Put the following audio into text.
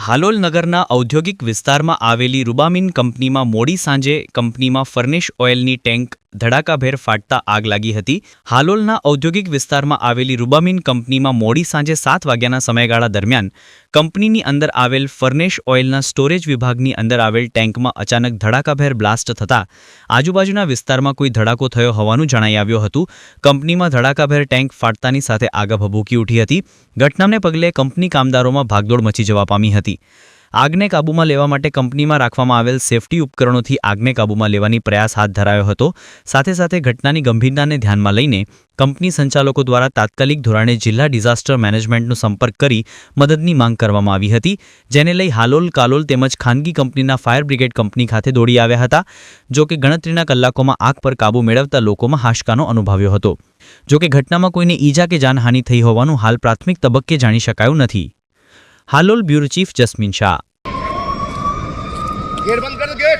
હાલોલ નગરના ઔદ્યોગિક વિસ્તારમાં આવેલી રૂબામીન કંપનીમાં મોડી સાંજે કંપનીમાં ફર્નેશ ઓઇલની ટેન્ક ધડાકાભેર ફાટતા આગ લાગી હતી. હાલોલના ઔદ્યોગિક વિસ્તારમાં આવેલી રૂબામીન કંપનીમાં મોડી સાંજે 7 વાગ્યાના સમયગાળા દરમિયાન કંપનીની અંદર આવેલ ફર્નેશ ઓઇલના સ્ટોરેજ વિભાગની અંદર આવેલ ટેન્કમાં અચાનક ધડાકાભેર બ્લાસ્ટ થતાં આજુબાજુના વિસ્તારમાં કોઈ ધડાકો થયો હોવાનું જણાઈ આવ્યું હતું. કંપનીમાં ધડાકાભેર ટેન્ક ફાટતાની સાથે આગ ભભૂકી ઉઠી હતી. ઘટનાને પગલે કંપની કામદારોમાં ભાગદોડ મચી જવા પામી હતી. આગને કાબૂમાં લેવા માટે કંપનીમાં રાખવામાં આવેલ સેફટી ઉપકરણોથી આગને કાબૂમાં લેવાની પ્રયાસ હાથ ધરાયો હતો. સાથે સાથે ઘટનાની ગંભીરતાને ધ્યાનમાં લઈને કંપની સંચાલકો દ્વારા તાત્કાલિક ધોરણે જિલ્લા ડિઝાસ્ટર મેનેજમેન્ટનો સંપર્ક કરી મદદની માંગ કરવામાં આવી હતી, જેને લઈ હાલોલ, કાલોલ તેમજ ખાનગી કંપનીના ફાયર બ્રિગેડ કંપની ખાતે દોડી આવ્યા હતા. જો કે ગણતરીના કલાકોમાં આગ પર કાબૂ મેળવતા લોકોમાં હાશકારો અનુભવ્યો હતો. જો કે ઘટનામાં કોઈને ઈજા કે જાનહાનિ થઈ હોવાનું હાલ પ્રાથમિક તબક્કે જાણી શકાયું નથી. Halol bureau chief Jasmine Shah. Gate बंद कर दो गेट।